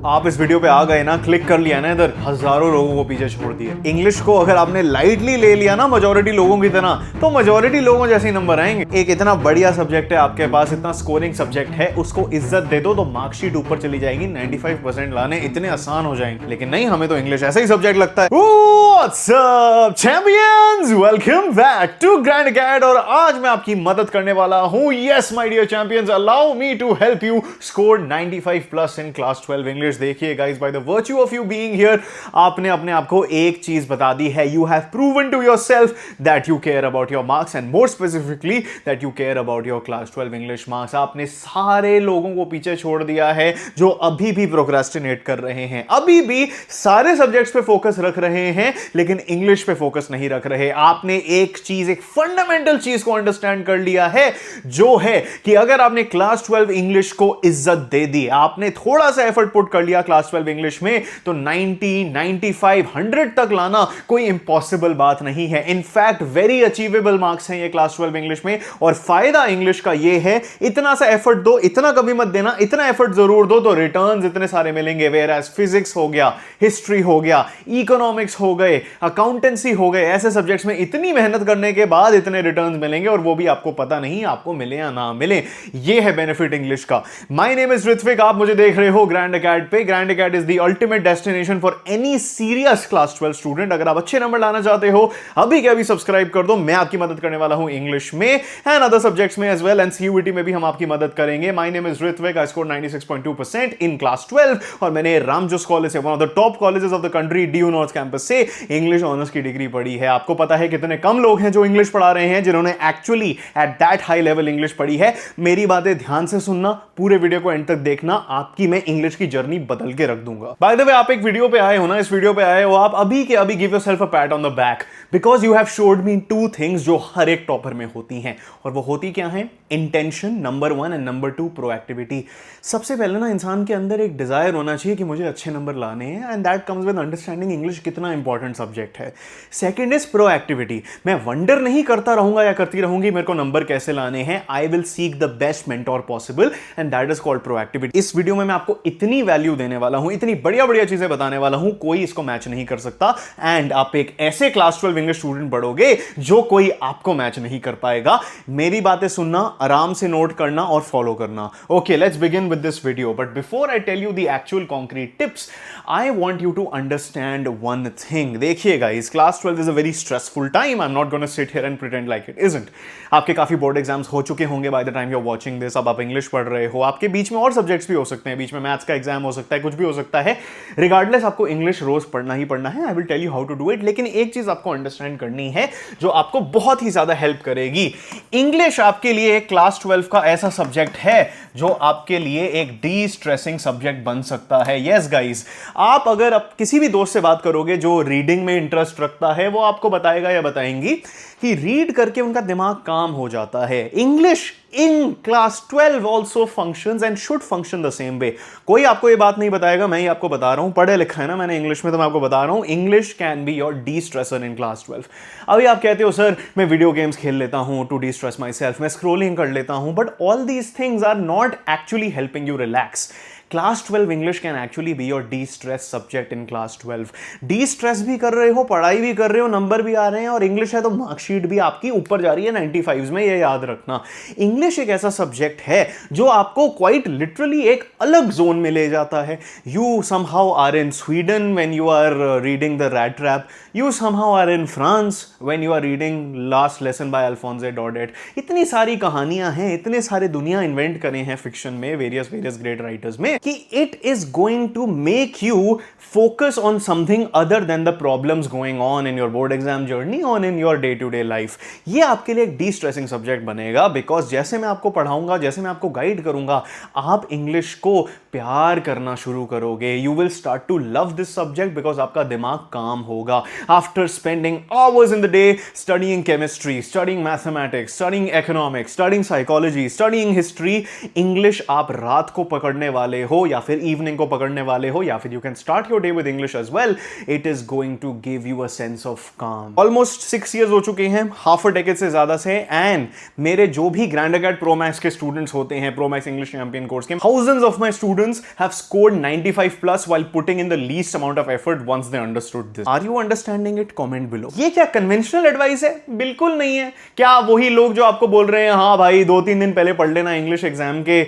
आप इस वीडियो पे आ गए ना, क्लिक कर लिया ना, इधर हजारों लोगों को पीछे छोड़ दिए। इंग्लिश को अगर आपने लाइटली ले लिया ना मेजॉरिटी लोगों की तरह, तो मेजॉरिटी लोगों जैसे ही नंबर आएंगे। एक इतना बढ़िया सब्जेक्ट है आपके पास, इतना स्कोरिंग सब्जेक्ट है, उसको इज्जत दे दो तो मार्कशीट ऊपर चली जाएगी। 95% लाने इतने आसान हो जाएंगे। लेकिन नहीं, हमें तो इंग्लिश ऐसा ही सब्जेक्ट लगता है। What's up, champions? Welcome back to Grand Acad और आज मैं आपकी मदद करने वाला हूं। Yes, my dear champions, allow me to help you score 95 plus in class 12 English। देखिए guys, by the virtue of you being here, आपने अपने आप को एक चीज बता दी है। You have proven to yourself that you care about your marks and more specifically that you care about your class 12 English marks। आपने सारे लोगों को पीछे छोड़ दिया है जो अभी भी प्रोक्रेस्टिनेट कर रहे हैं, अभी भी सारे सब्जेक्ट्स पे फोकस रख रहे हैं लेकिन इंग्लिश पे फोकस नहीं रख रहे। आपने एक चीज, एक फंडामेंटल चीज को अंडरस्टैंड कर लिया है, जो है कि अगर आपने क्लास 12 इंग्लिश को इज्जत दे दी, आपने थोड़ा सा एफर्ट पुट कर लिया क्लास 12 इंग्लिश में, तो 90, 95, 100 तक लाना कोई इंपॉसिबल बात नहीं है। इनफैक्ट वेरी अचीवेबल मार्क्स हैं ये क्लास 12 इंग्लिश में। और फायदा इंग्लिश का ये है, इतना सा एफर्ट दो, इतना कभी मत देना, इतना एफर्ट जरूर दो तो रिटर्न्स इतने सारे मिलेंगे। वेयर एज फिजिक्स हो गया, हिस्ट्री हो गया, इकोनॉमिक्स हो गए, अकाउंटेंसी हो गए, ऐसे सब्जेक्ट्स में इतनी मेहनत करने के बाद इतने रिटर्न्स मिलेंगे और वो भी आपको पता नहीं आपको मिले या ना मिले। ये है बेनिफिट इंग्लिश का। माय नेम इज ऋत्विक, आप मुझे देख रहे हो ग्रैंड अकेड पे। Grand Acad is the ultimate destination for any serious class 12 student. अगर आप अच्छे नंबर लाना चाहते हो, अभी के अभी सब्सक्राइब कर दो। मैं आपकी मदद करने वाला हूं इंग्लिश में एंड अदर सब्जेक्ट्स में एज वेल, एंड सीयूईटी में भी हम आपकी मदद करेंगे। My name is Ritvik, I score 96.2% in class 12 और मैंने रामजोस कॉलेज से, one of the top colleges of the country, DU north campus से इंग्लिश ऑनर्स की डिग्री पढ़ी है। आपको पता है कितने कम लोग हैं जो इंग्लिश पढ़ा रहे हैं जिन्होंने actually at that high level English पढ़ी है। मेरी बातें ध्यान से सुनना, पूरे वीडियो को एंड तक देखना, आपकी मैं इंग्लिश की जर्नी बदल के रख दूंगा। बाय द वे, आप एक वीडियो पे आए हो ना, इस वीडियो पे आए हो आप अभी के अभी, give yourself a PAT on the back because you have showed me two things जो हर एक टॉपर में होती हैं। और वो होती क्या है? Intention number 1 and number 2 proactivity. सबसे पहले ना इंसान के अंदर एक डिजायर होना चाहिए कि मुझे अच्छे नंबर लाने हैं, and that comes with understanding English कितना इंपॉर्टेंट सब्जेक्ट है। Second is proactivity. मैं वंडर नहीं करता रहूंगा या करती रहूंगी मेरे को नंबर कैसे लाने हैं। I will seek the best mentor possible and that is called proactivity. इस वीडियो में मैं आपको इतनी वैल्यू देने वाला हूं, इतनी बढ़िया बढ़िया चीजें बताने वाला हूं, कोई इसको मैच नहीं कर सकता। एंड आप एक ऐसे क्लास 12 इंग्लिश स्टूडेंट बढ़ोगे जो कोई आपको मैच नहीं कर पाएगा। मेरी बातें सुनना, आराम से नोट करना और फॉलो करना। Okay, let's begin with this video, but before I tell you the actual concrete tips, I want you to understand one thing. देखिए guys, class 12 is a very stressful time. I am not gonna sit here and pretend like it isn't. आपके काफी board exams हो चुके होंगे by the time you are watching this. अब आप English पढ़ रहे हो, आपके बीच में और सब्जेक्ट्स भी हो सकते हैं, बीच में मैथ्स का एग्जाम हो सकता है, कुछ भी हो सकता है। रिगार्डलेस आपको इंग्लिश रोज पढ़ना ही पढ़ना है। I will tell you how to do it. लेकिन एक चीज आपको अंडरस्टैंड करनी है जो आपको बहुत ही ज्यादा हेल्प करेगी। इंग्लिश आपके लिए एक क्लास 12 का ऐसा सब्जेक्ट है जो आपके लिए एक डी स्ट्रेसिंग सब्जेक्ट बन सकता है। यस गाइस, आप अगर किसी भी दोस्त से बात करोगे जो रीडिंग में इंटरेस्ट रखता है, वो आपको बताएगा या बताएंगी कि रीड करके उनका दिमाग काम हो जाता है। English in class 12 also functions and should function the same way. कोई आपको ये बात नहीं बताएगा, मैं ही आपको बता रहा हूं। पढ़े लिखा है ना मैंने इंग्लिश में, तो मैं आपको बता रहा हूं, English can be your D stressor in class 12। अभी आप कहते हो सर मैं वीडियो गेम्स खेल लेता हूं to destress myself, मैं स्क्रोलिंग कर लेता हूं, but all these things are not actually helping you relax. Class 12 English can actually be your destress subject in class 12। Destress भी कर रहे हो, पढ़ाई भी कर रहे हो, नंबर भी आ रहे हैं, और इंग्लिश है तो मार्कशीट भी आपकी ऊपर जा रही है 95 में। ये याद रखना, इंग्लिश एक ऐसा सब्जेक्ट है जो आपको क्वाइट लिटरली एक अलग जोन में ले जाता है। You somehow are in Sweden when you are reading the Rat Trap, you somehow are in France when you are reading Last Lesson by Alphonse Daudet. इतनी सारी कहानियां हैं, इतने सारे दुनिया इन्वेंट करे हैं फिक्शन में वेरियस ग्रेट राइटर्स में, कि it is going to make you focus on something other than the problems going on in your board exam journey or in your day to day life। ये आपके लिए एक de-stressing subject बनेगा because जैसे मैं आपको पढ़ाऊंगा, जैसे मैं आपको गाइड करूंगा, आप इंग्लिश को प्यार करना शुरू करोगे। You will start to love this subject because आपका दिमाग काम होगा। After spending hours in the day studying chemistry, studying mathematics, studying economics, studying psychology, studying history, English आप रात को पकड़ने वाले हो या फिर इवनिंग को पकड़ने वाले हो या फिर you can start your day with English as well, it is going to give you a sense of calm. Almost 6 years हो चुके हैं, हाफ अ डेकेड से ज्यादा से, एंड मेरे जो भी ग्रैंड अकेड प्रो मैक्स के स्टूडेंट्स होते हैं, pro max English champion course के, thousands of my students have scored 95 plus while putting in the least amount of effort once they understood this. Are you understanding it? Comment below. ये क्या conventional advice है? बिल्कुल नहीं है। क्या वही लोग जो आपको बोल रहे हैं हाँ भाई 2-3 दिन पहले पढ़ लेना इंग्लिश एग्जाम के,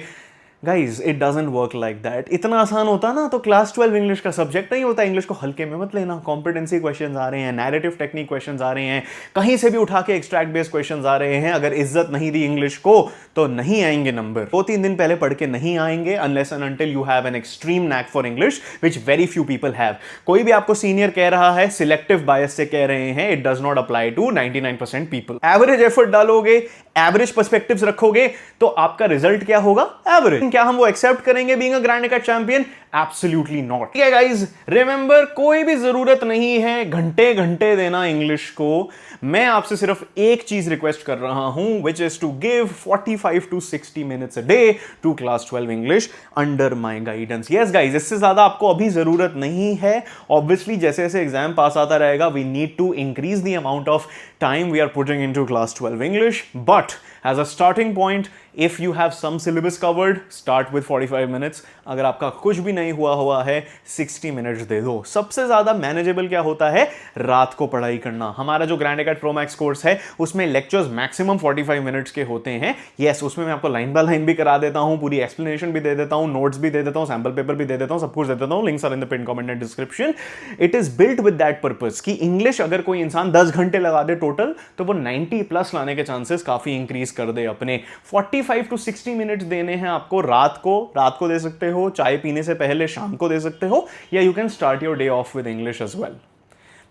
guys it doesn't work like that. इतना आसान होता ना तो क्लास 12 इंग्लिश का सब्जेक्ट नहीं होता। इंग्लिश को हल्के में मत लेना। कॉम्पिटेंसी क्वेश्चंस आ रहे हैं, नैरेटिव टेक्निक क्वेश्चंस आ रहे हैं, कहीं से भी उठा के एक्सट्रैक्ट बेस्ड क्वेश्चंस आ रहे हैं। अगर इज्जत नहीं दी इंग्लिश को तो नहीं आएंगे नंबर। 2-3 दिन पहले पढ़ के नहीं आएंगे unless and until you have an extreme knack for English which very few people have. कोई भी आपको सीनियर कह रहा है, सिलेक्टिव बायस से कह रहे हैं, it does not apply to 99% people. Average effort डालोगे, एवरेज पर्सपेक्टिव्स रखोगे तो आपका रिजल्ट क्या होगा? एवरेज। क्या हम वो एक्सेप्ट करेंगे being a Grand Acad champion? Absolutely not. ठीक है गाइज, रिमेंबर कोई भी जरूरत नहीं है घंटे घंटे देना इंग्लिश को। मैं आपसे सिर्फ एक चीज रिक्वेस्ट कर रहा हूं, which is to give 45 to 60 minutes a day to class 12 English under my guidance. Yes guys, इससे ज्यादा आपको अभी जरूरत नहीं है। ऑब्वियसली जैसे जैसे एग्जाम पास आता रहेगा, we need to increase the amount of time we are putting into class 12 English, but as a starting point, if you have some syllabus covered, start with 45 minutes. अगर आपका कुछ भी नहीं हुआ है, 60 मिनट्स दे दो। सबसे ज्यादा मैनेजेबल क्या होता है? रात को पढ़ाई करना। हमारा जो grand Acad Pro max course है उसमें लेक्चर्स मैक्सिमम 45 मिनट्स के होते हैं। यस, उसमें मैं आपको लाइन बाय लाइन भी करा देता हूं, पूरी एक्सप्लेनेशन भी दे देता हूं, नोट्स भी दे देता हूं, सैंपल पेपर भी दे देता हूं, सब कुछ दे देता हूं। Links are in the pin comment and description. It is built with that purpose कि इंग्लिश अगर कोई इंसान 10 घंटे लगा दे टोटल, तो वो 90 प्लस लाने के चांसेस काफी इंक्रीज कर दे। अपने 45 to 60 मिनट्स देने हैं आपको। रात को दे सकते हो, चाय पीने से पहले शाम को दे सकते हो, या you can start your day off with English as well.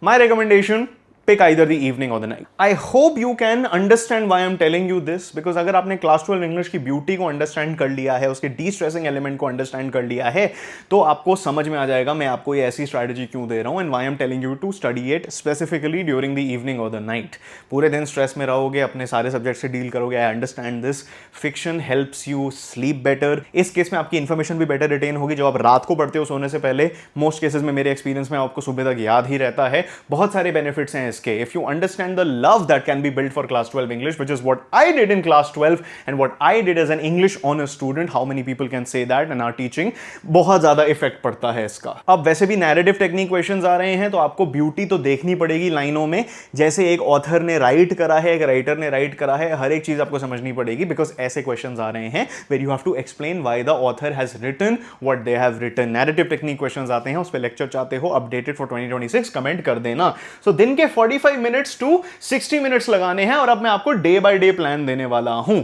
My recommendation, pick either the evening or the night. I hope you can understand why I'm telling you this, because अगर आपने क्लास 12 इंग्लिश की beauty को understand कर लिया है, उसके D-stressing element को understand कर लिया है, तो आपको समझ में आ जाएगा मैं आपको ये ऐसी स्ट्रैटेजी क्यों दे रहा हूं, and why I am telling you to study it specifically during the evening और द नाइट। पूरे दिन स्ट्रेस में रहोगे, अपने सारे सब्जेक्ट से डील करोगे। I understand this. Fiction helps you sleep better. इस केस में आपकी इन्फॉर्मेशन भी बेटर रिटेन होगी। जो आप रात को पढ़ते हो सोने से पहले, मोस्ट केसेस में मेरे एक्सपीरियंस में आपको सुबह तक याद ही रहता है। बहुत सारे बेनिफिट्स हैं इसके। If you understand the love that can be built for class 12 English, which is what I did in class 12 and what I did as an English honors student. How many people can say that in our teaching? बहुत ज्यादा effect पड़ता है इसका। अब वैसे भी narrative technique questions आ रहे हैं, तो आपको ब्यूटी तो देखनी पड़ेगी लाइनों में। जैसे एक ऑथर ने राइट करा है, एक राइटर ने राइट करा है, हर एक चीज आपको समझनी पड़ेगी, बिकॉज ऐसे क्वेश्चंस आ रहे हैं where you have to explain why the author has written what they have written. Narrative technique questions आते हैं, उस पर लेक्चर चाहते हो अपडेटेड फॉर 2026, कमेंट कर देना। सो दिन के 45 मिनट्स टू 60 मिनट्स लगाने हैं, और अब मैं आपको डे बाय डे प्लान देने वाला हूं।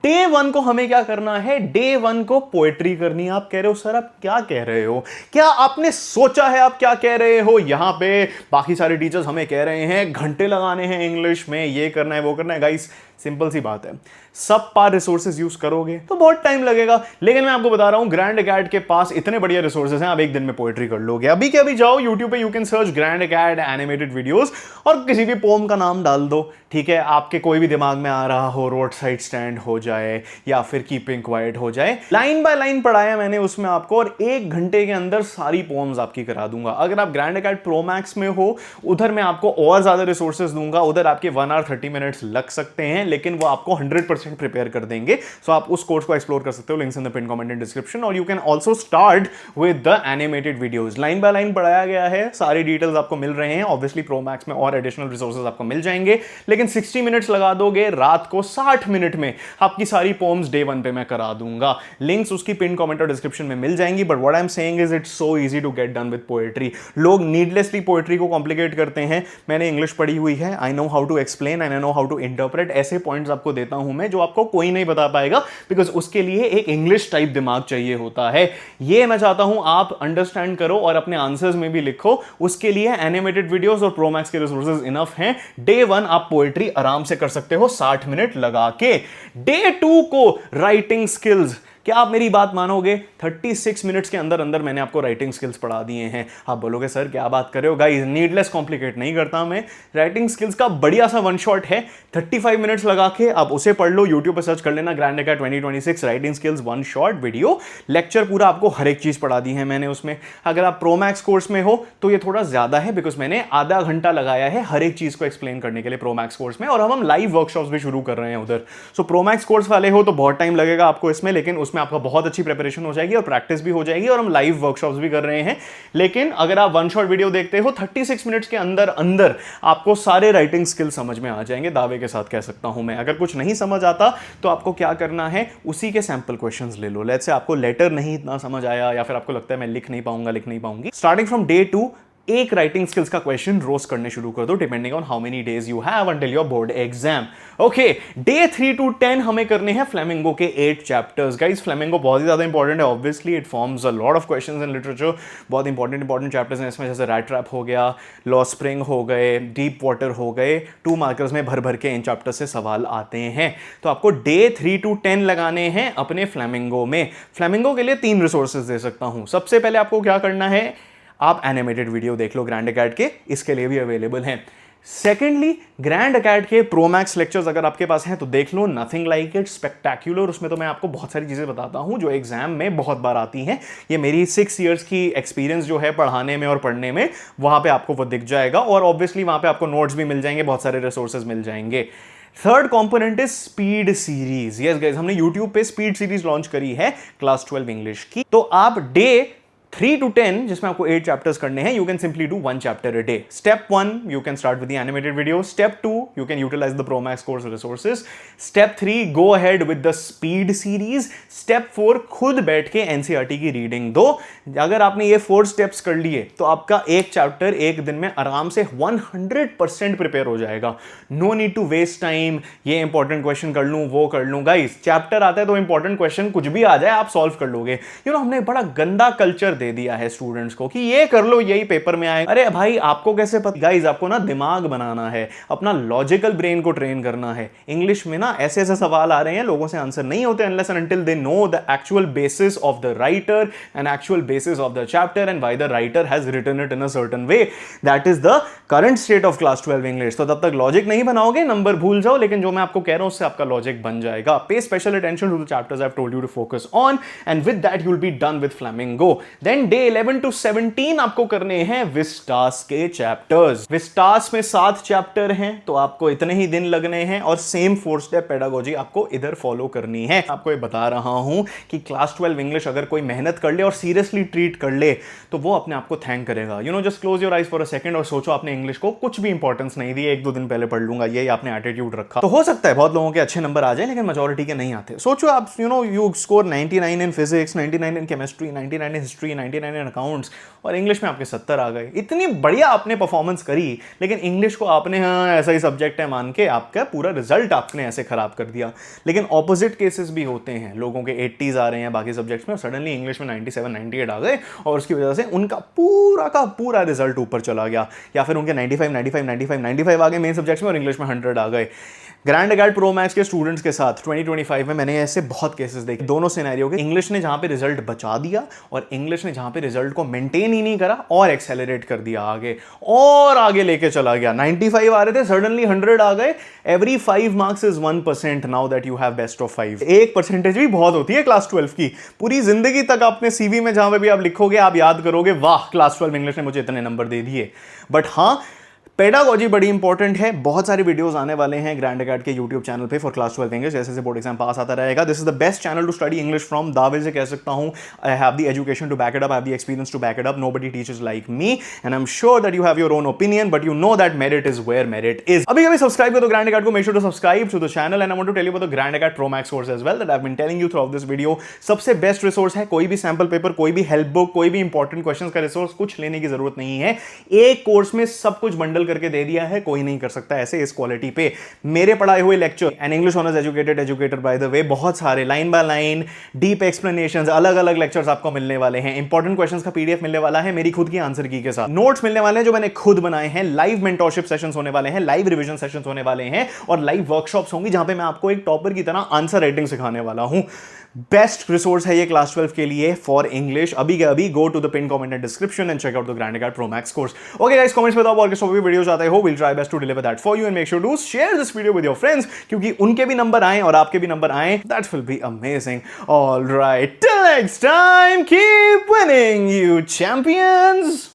डे 1 को हमें क्या करना है? डे 1 को पोएट्री करनी है। आप कह रहे हो सर आप क्या कह रहे हो? क्या आपने सोचा है आप क्या कह रहे हो? यहां पे बाकी सारे टीचर्स हमें कह रहे हैं घंटे लगाने हैं इंग्लिश में, ये करना है वो करना है। गाइस सिंपल सी बात है, सब पार रिसोर्सेज यूज करोगे तो बहुत टाइम लगेगा, लेकिन मैं आपको बता रहा हूं ग्रैंड अकेड के पास इतने बढ़िया रिसोर्सेज हैं, आप एक दिन में पोएट्री कर लोगे। अभी के अभी जाओ यूट्यूब पे, you can search Grand Acad animated videos और किसी भी पोम का नाम डाल दो, ठीक है? आपके कोई भी दिमाग में आ रहा हो, रोड साइड स्टैंड हो जाए या फिर कीपिंग क्वाइट हो जाए, लाइन बाय लाइन पढ़ाया मैंने उसमें आपको, और 1 घंटे के अंदर सारी पोम्स आपकी करा दूंगा। अगर आप ग्रैंड अकेड प्रो मैक्स में हो, उधर मैं आपको और ज्यादा रिसोर्सेज दूंगा, उधर आपके 1 hour 30 minutes लग सकते हैं, लेकिन वो आपको 100% प्रिपेयर कर देंगे। सो आप उस कोर्स को एक्सप्लोर कर सकते हो, links in the pin comment and description. और you can also start with the animated videos. Line by line पढ़ाया गया है, सारी डिटेल्स आपको मिल रहे हैं। ऑब्वियसली प्रो मैक्स में और एडिशनल रिसोर्सेज आपको मिल जाएंगे, लेकिन 60 मिनट्स लगा दोगे, रात को 60 मिनट में आपकी सारी पोम्स डे 1 पे मैं करा दूंगा। लिंक्स उसकी पिन कमेंट और डिस्क्रिप्शन में मिल जाएंगी। But what I am saying is it's so easy to get done with poetry. लोग नीडलेसली पोएट्री को कॉम्प्लिकेट करते हैं। मैंने इंग्लिश पढ़ी हुई है, I know how to explain and I know how to interpret. ऐसे पॉइंट्स आपको देता हूं मैं जो आपको कोई नहीं बता पाएगा, बिकॉज उसके लिए एक इंग्लिश टाइप दिमाग चाहिए होता है। ये मैं चाहता हूं आप अंडरस्टैंड करो और अपने आंसर्स में भी लिखो। उसके लिए एनिमेटेड वीडियोस और प्रो मैक्स के रिसोर्सेज इनफ हैं। डे 1 आप पोएट्री आराम से कर सकते हो 60 मिनट लगा के। डे 2 को राइटिंग स्किल्स, क्या आप मेरी बात मानोगे, 36 मिनट्स के अंदर अंदर मैंने आपको राइटिंग स्किल्स पढ़ा दिए हैं। आप बोलोगे सर क्या बात कर रहे हो। गाइस नीडलेस कॉम्प्लिकेट नहीं करता मैं, राइटिंग स्किल्स का बढ़िया सा वन शॉट है, 35 मिनट्स लगा के आप उसे पढ़ लो, यूट्यूब पर सर्च कर लेना grand academy 2026 writing skills one shot video lecture, पूरा आपको हर एक चीज पढ़ा दी है मैंने उसमें। अगर आप प्रो मैक्स कोर्स में हो तो ये थोड़ा ज्यादा है, बिकॉज मैंने आधा घंटा लगाया है हर एक चीज को एक्सप्लेन करने के लिए प्रो मैक्स कोर्स में, और हम लाइव वर्कशॉप्स भी शुरू कर रहे हैं उधर। सो प्रो मैक्स कोर्स वाले हो तो बहुत टाइम लगेगा आपको इसमें, लेकिन उसमें आपका बहुत अच्छी प्रिपरेशन हो जाएगी और प्रैक्टिस भी हो जाएगी, और हम लाइव वर्कशॉप्स भी कर रहे हैं। लेकिन अगर आप वन शॉट वीडियो देखते हो 36 मिनट्स के अंदर अंदर आपको सारे राइटिंग स्किल समझ में आ जाएंगे, दावे के साथ कह सकता हूं मैं। अगर कुछ नहीं समझ आता तो आपको क्या करना है, उसी के सैंपल क्वेश्चंस ले लो। लेट्स से आपको लेटर नहीं इतना समझ आया, या फिर आपको लगता है मैं लिख नहीं पाऊंगी, स्टार्टिंग फ्रॉम डे 2 एक राइटिंग स्किल्स का क्वेश्चन रोज करने शुरू कर दो, depending on how many days you have until your board exam. Okay, day 3 to 10 हमें करने हैं फ्लेमिंगो के 8 चैप्टर्स। गाइस फ्लेमिंगो बहुत ही ज्यादा इंपॉर्टेंट है, obviously it forms a lot of questions in literature. बहुत इंपॉर्टेंट चैप्टर्स हैं इसमें, जैसे रैट ट्रैप हो गया, लॉ स्प्रिंग हो गए, डीप वाटर हो गए। 2 मार्कर्स में भर भर के इन चैप्टर से सवाल आते हैं। तो आपको डे 3 to 10 लगाने हैं अपने फ्लेमिंगो में। फ्लेमिंगो के लिए 3 रिसोर्सेज दे सकता हूं। सबसे पहले आपको क्या करना है, आप एनिमेटेड वीडियो देख लो ग्रैंड अकेड के, इसके लिए भी अवेलेबल हैं। सेकेंडली, ग्रैंड अकेड के प्रो मैक्स लेक्चर्स अगर आपके पास हैं तो देख लो, नथिंग लाइक इट, स्पेक्टैक्युलर। उसमें तो मैं आपको बहुत सारी चीजें बताता हूं जो एग्जाम में बहुत बार आती हैं। ये मेरी 6 इयर्स की एक्सपीरियंस जो है पढ़ाने में और पढ़ने में, वहां पे आपको वो दिख जाएगा, और ऑब्वियसली वहां पे आपको नोट्स भी मिल जाएंगे, बहुत सारे रिसोर्सेज मिल जाएंगे। Third component is speed series. Yes guys, हमने यूट्यूब पे स्पीड सीरीज लॉन्च करी है क्लास 12 इंग्लिश की। तो आप डे 3 to 10 जिसमें आपको 8 चैप्टर्स करने हैं, you can simply do 1 chapter a day. Step 1 you can start with the animated video, step 2 you can utilize the pro max course resources, step 3 go ahead with the speed series, step 4 खुद बैठ के NCERT की reading दो। अगर आपने ये 4 steps कर लिए तो आपका एक चैप्टर एक दिन में आराम से 100% प्रिपेयर हो जाएगा। No need to waste time, ये इंपॉर्टेंट क्वेश्चन कर लूं, वो कर लूं। गाइस चैप्टर आता है तो इंपॉर्टेंट क्वेश्चन कुछ भी आ जाए आप सॉल्व कर लोगे। हमने बड़ा गंदा कल्चर दे दिया है स्टूडेंट्स को कि ये कर लो यही पेपर में आए। अरे भाई आपको कैसे पता। गाइस आपको ना दिमाग बनाना है, अपना लॉजिकल ब्रेन को ट्रेन करना है। इंग्लिश में ना ऐसे ऐसे सवाल आ रहे हैं, लोगों से आंसर नहीं होते unless and until they know the actual basis of the writer and actual basis of the chapter and why the writer has written it in a certain way. That is the current state of class 12 English. तो तब तक logic नहीं बनाओगे, number भूल जाओ, लेकिन जो मैं आपको कह रहा हूं उससे आपका लॉजिक बन जाएगा। Pay special attention to the chapters I have told you to focus on, and with that you will be done with Flamingo. Then day 11 to 17 आपको करने हैं विस्टास के चैप्टर्स। विस्टास में 7 चैप्टर हैं, तो आपको इतने ही दिन लगने हैं, और सेम 4 स्टेप पेडागोजी आपको इधर फॉलो करनी है। आपको ये बता रहा हूं कि क्लास 12 इंग्लिश अगर कोई मेहनत कर ले और सीरियसली ट्रीट कर ले तो वो अपने आप को थैंक करेगा। Just close your eyes for a second और सोचो आपने इंग्लिश को कुछ भी इंपॉर्टेंस नहीं दी, 1-2 दिन पहले पढ़ लूंगा, ये आपने एटीट्यूड रखा। तो हो सकता है बहुत लोगों के अच्छे नंबर आ जाए, लेकिन मेजॉरिटी के नहीं आते। सोचो आप you score 99 in physics, 99 in chemistry, 99 in history, 99 in accounts, और इंग्लिश में आपके 70 आ गए। इतनी बढ़िया आपने परफॉर्मेंस करी, लेकिन इंग्लिश को आपने ऐसा ही सब्जेक्ट है मान के आपका पूरा रिजल्ट आपने ऐसे खराब कर दिया। लेकिन ऑपोजिट केसेस भी होते हैं, लोगों के 80s आ रहे हैं बाकी सब्जेक्ट्स में, और सडनली इंग्लिश में 97 98 आ गए, और उसकी वजह से उनका पूरा का पूरा रिजल्ट ऊपर चला गया। या फिर उनके 95 95 95 95 आ गए मेन सब्जेक्ट्स में, और इंग्लिश में 100 आ गए। ग्रैंड अकेड प्रो मैक्स के स्टूडेंट्स के साथ 2025 में मैंने ऐसे बहुत केसेस देखे, दोनों सिनेरियो के। इंग्लिश ने जहां पे रिजल्ट बचा दिया, और इंग्लिश ने जहां पे रिजल्ट को मेंटेन ही नहीं करा और एक्सेलरेट कर दिया आगे, और आगे लेके चला गया। 95 आ रहे थे, सडनली 100 आ गए। Every 5 marks is 1% now that you have best of 5। 1% भी बहुत होती है क्लास 12 की। पूरी जिंदगी तक अपने सीवी में जहां पे भी आप लिखोगे, आप याद करोगे वाह क्लास 12 इंग्लिश ने मुझे इतने नंबर दे दिए। बट हाँ, पेडागोजी बड़ी इंपॉर्टेंट है। बहुत सारे वीडियोस आने वाले हैं ग्रैंड अकेड के यूट्यूब चैनल पे फॉर क्लास 12 इंग्लिश, जैसे बोर्ड एग्जाम पास आता रहेगा। This is the best channel to study English from, दावे से कह सकता हूं। I have the education to back it up, I have the experience to back it up. Nobody teachers like me, and I am sure that you have your own opinion, but you know that merit is where merit is. अभी subscribe कर दो Grand Acad को, make sure to subscribe to the channel, and I want to tell you about the Grand Acad Pro max course as well that I have been telling you throughout this video. सबसे best resource है, कोई भी sample paper, कोई भी help book, कोई भी important questions का resource कुछ लेने की जरूरत नहीं है। एक कोर्स में सब कुछ बंडल करके दे दिया है, कोई नहीं कर सकता ऐसे इस क्वालिटी पे। मेरे पढ़ाए हुए lecture and English honours educated educator by the way, बहुत सारे line by line deep explanations, अलग अलग लेक्चर्स आपको मिलने वाले हैं। इंपॉर्टेंट क्वेश्चंस का पीडीएफ मिलने वाला है मेरी खुद की आंसर की के साथ, नोट्स मिलने वाले हैं जो मैंने खुद बनाए हैं, लाइव मेंटरशिप सेशंस होने वाले हैं, लाइव रिवीजन सेशंस होने वाले हैं और लाइव वर्कशॉप्स होंगी जहां पे मैं आपको एक टॉपर की तरह आंसर राइटिंग सिखाने वाला हूं। बेस्ट रिसोर्स है ये क्लास 12 के लिए फॉर इंग्लिश। अभी के अभी go to the pin comment and description and check out the grand card pro max course. Okay guys, comments में बताओ और किस टॉपिक पे वीडियोस आते हो, will try best to deliver that for you and make sure to share this video with your friends, क्योंकि उनके भी नंबर आए और आपके भी नंबर आए, that will be amazing. Alright, till next time, keep winning you champions.